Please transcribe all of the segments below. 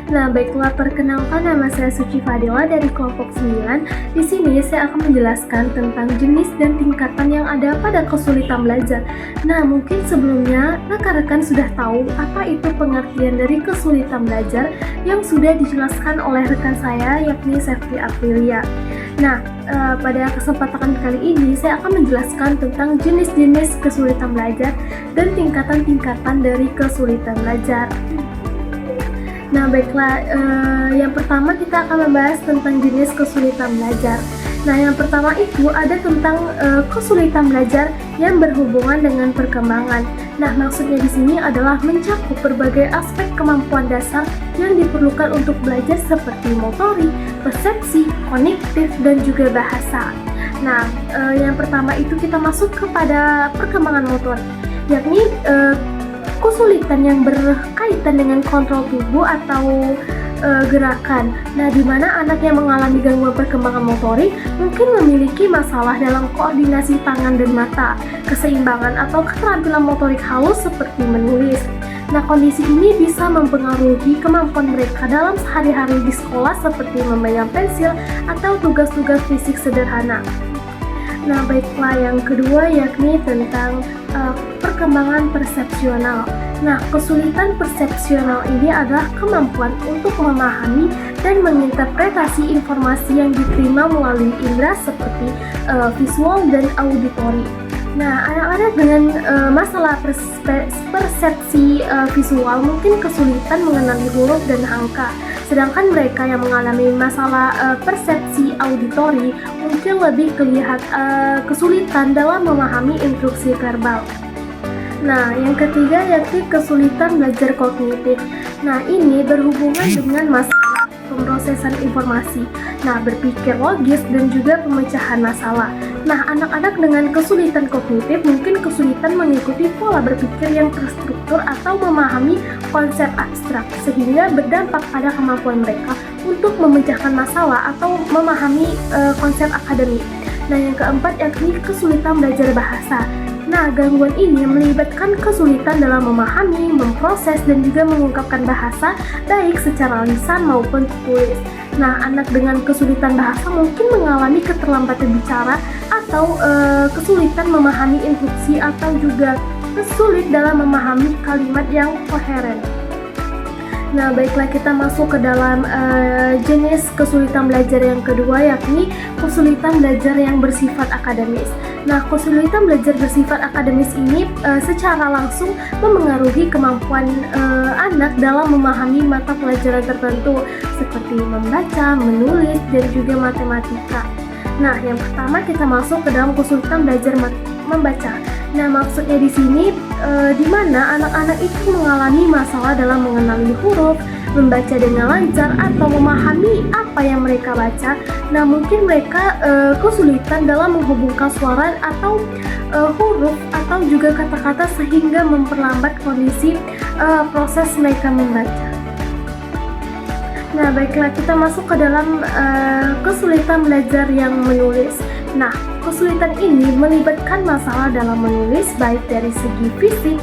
Nah, baiklah, perkenalkan, nama saya Suci Fadila dari kelompok 9. Di sini saya akan menjelaskan tentang jenis dan tingkatan yang ada pada kesulitan belajar. Nah, mungkin sebelumnya rekan-rekan sudah tahu apa itu pengertian dari kesulitan belajar yang sudah dijelaskan oleh rekan saya, yakni Septi Aprilia. Nah, pada kesempatan kali ini saya akan menjelaskan tentang jenis-jenis kesulitan belajar dan tingkatan-tingkatan dari kesulitan belajar. Nah, baiklah, yang pertama kita akan membahas tentang jenis kesulitan belajar. Nah, yang pertama itu ada tentang kesulitan belajar yang berhubungan dengan perkembangan. Nah, maksudnya di sini adalah mencakup berbagai aspek kemampuan dasar yang diperlukan untuk belajar seperti motorik, persepsi, kognitif, dan juga bahasa. Nah, yang pertama itu kita masuk kepada perkembangan motorik, yakni kesulitan yang berkaitan dengan kontrol tubuh atau gerakan. Nah, di mana anak yang mengalami gangguan perkembangan motorik mungkin memiliki masalah dalam koordinasi tangan dan mata, keseimbangan atau keterampilan motorik halus seperti menulis. Nah, kondisi ini bisa mempengaruhi kemampuan mereka dalam sehari-hari di sekolah seperti memegang pensil atau tugas-tugas fisik sederhana. Nah, baiklah, yang kedua yakni tentang perkembangan persepsional. Nah, kesulitan persepsional ini adalah kemampuan untuk memahami dan menginterpretasi informasi yang diterima melalui indera seperti visual dan auditori. Nah, anak-anak dengan masalah persepsi visual mungkin kesulitan mengenali huruf dan angka. Sedangkan mereka yang mengalami masalah persepsi auditori mungkin lebih kesulitan dalam memahami instruksi verbal. Nah, yang ketiga yakni kesulitan belajar kognitif. Nah, ini berhubungan dengan masalah pemrosesan informasi. Nah, berpikir logis dan juga pemecahan masalah. Nah, anak-anak dengan kesulitan kognitif mungkin kesulitan mengikuti pola berpikir yang terstruktur atau memahami konsep abstrak, sehingga berdampak pada kemampuan mereka untuk memecahkan masalah atau memahami konsep akademik. Nah, yang keempat yakni kesulitan belajar bahasa. Nah, gangguan ini melibatkan kesulitan dalam memahami, memproses, dan juga mengungkapkan bahasa baik secara lisan maupun tertulis. Nah, anak dengan kesulitan bahasa mungkin mengalami keterlambatan bicara atau kesulitan memahami instruksi atau juga sulit dalam memahami kalimat yang koheren. Nah, baiklah, kita masuk ke dalam jenis kesulitan belajar yang kedua, yakni kesulitan belajar yang bersifat akademis. Nah, kesulitan belajar bersifat akademis ini secara langsung memengaruhi kemampuan anak dalam memahami mata pelajaran tertentu seperti membaca, menulis, dan juga matematika. Nah, yang pertama kita masuk ke dalam kesulitan belajar membaca. Nah, maksudnya di sini di mana anak-anak itu mengalami masalah dalam mengenali huruf, membaca dengan lancar, atau memahami apa yang mereka baca. Nah, mungkin mereka kesulitan dalam menghubungkan suara atau huruf atau juga kata-kata sehingga memperlambat kondisi proses mereka membaca. Nah, baiklah, kita masuk ke dalam kesulitan belajar yang menulis. Nah, kesulitan ini melibatkan masalah dalam menulis baik dari segi fisik,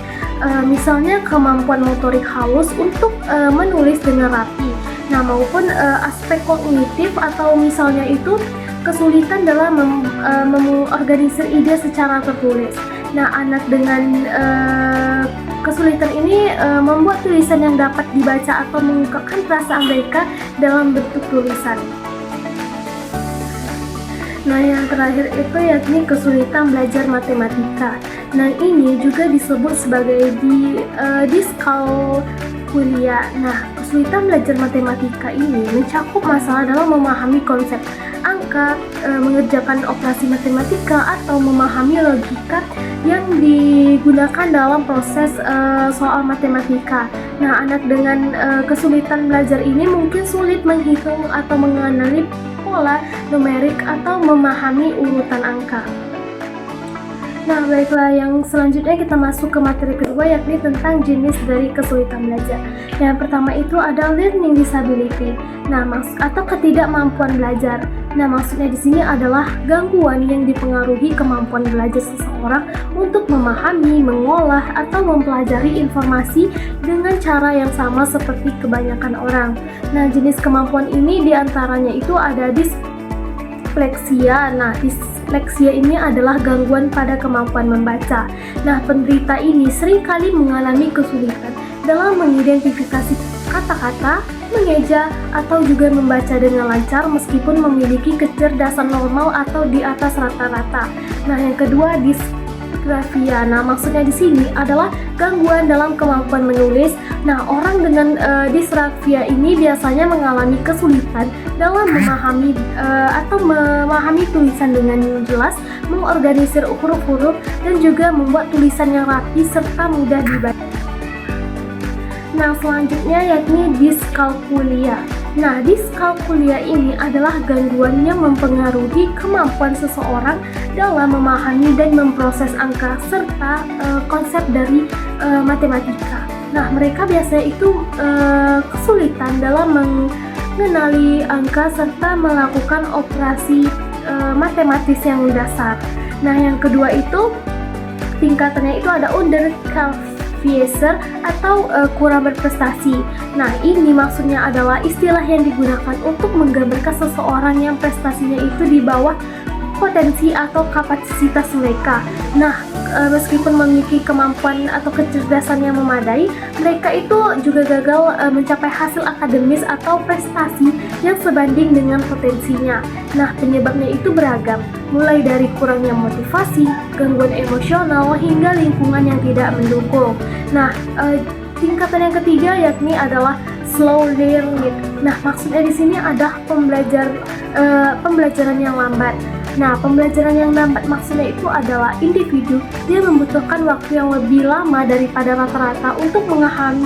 misalnya kemampuan motorik halus untuk menulis dengan rapi. Nah, maupun aspek kognitif atau misalnya itu kesulitan dalam mengorganisir ide secara tertulis. Nah, anak dengan kesulitan ini membuat tulisan yang dapat dibaca atau mengungkapkan perasaan mereka dalam bentuk tulisan. Nah, yang terakhir itu yakni kesulitan belajar matematika. Nah, ini juga disebut sebagai diskalkulia. Nah, kesulitan belajar matematika ini mencakup masalah dalam memahami konsep angka, mengerjakan operasi matematika, atau memahami logika yang digunakan dalam proses soal matematika. Nah, anak dengan kesulitan belajar ini mungkin sulit menghitung atau mengenali pola numerik atau memahami urutan angka. Nah, baiklah, yang selanjutnya kita masuk ke materi kedua, yakni tentang jenis dari kesulitan belajar. Yang pertama itu ada learning disability. Nah, atau ketidakmampuan belajar. Nah, maksudnya di sini adalah gangguan yang dipengaruhi kemampuan belajar seseorang untuk memahami, mengolah, atau mempelajari informasi dengan cara yang sama seperti kebanyakan orang. Nah, jenis kemampuan ini diantaranya itu ada disleksia. Nah, disleksia ini adalah gangguan pada kemampuan membaca. Nah, penderita ini seringkali mengalami kesulitan dalam mengidentifikasi kata-kata, mengeja, atau juga membaca dengan lancar meskipun memiliki kecerdasan normal atau di atas rata-rata. Nah, yang kedua disgrafia. Nah, maksudnya di sini adalah gangguan dalam kemampuan menulis. Nah, orang dengan disgrafia ini biasanya mengalami kesulitan dalam memahami tulisan dengan jelas, mengorganisir huruf-huruf, dan juga membuat tulisan yang rapi serta mudah dibaca. Nah, selanjutnya yakni diskalkulia. Nah, diskalkulia ini adalah gangguan yang mempengaruhi kemampuan seseorang dalam memahami dan memproses angka serta konsep dari matematika. Nah, mereka biasanya itu kesulitan dalam mengenali angka serta melakukan operasi matematis yang dasar. Nah, yang kedua itu tingkatannya itu ada underqualified atau kurang berprestasi. Nah, ini maksudnya adalah istilah yang digunakan untuk menggambarkan seseorang yang prestasinya itu di bawah potensi atau kapasitas mereka. Nah, meskipun memiliki kemampuan atau kecerdasan yang memadai, mereka itu juga gagal mencapai hasil akademis atau prestasi yang sebanding dengan potensinya. Nah, penyebabnya itu beragam, mulai dari kurangnya motivasi, gangguan emosional, hingga lingkungan yang tidak mendukung. Nah, tingkatan yang ketiga yakni adalah slow learning. Nah, maksudnya di sini ada pembelajaran yang lambat. Nah, pembelajaran yang lambat maksudnya itu adalah individu yang membutuhkan waktu yang lebih lama daripada rata-rata untuk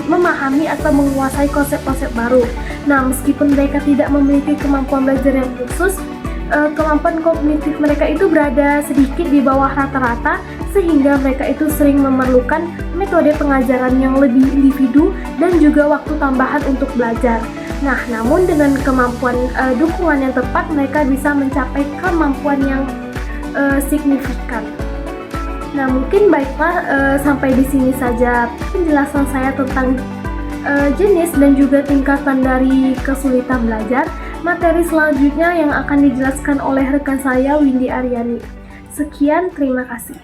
memahami atau menguasai konsep-konsep baru. Nah, meskipun mereka tidak memiliki kemampuan belajar yang khusus, kemampuan kognitif mereka itu berada sedikit di bawah rata-rata, sehingga mereka itu sering memerlukan metode pengajaran yang lebih individu dan juga waktu tambahan untuk belajar. Nah, namun dengan kemampuan dukungan yang tepat, mereka bisa mencapai kemampuan yang signifikan. Nah, mungkin baiklah, sampai di sini saja penjelasan saya tentang jenis dan juga tingkatan dari kesulitan belajar. Materi selanjutnya yang akan dijelaskan oleh rekan saya, Windy Aryani. Sekian, terima kasih.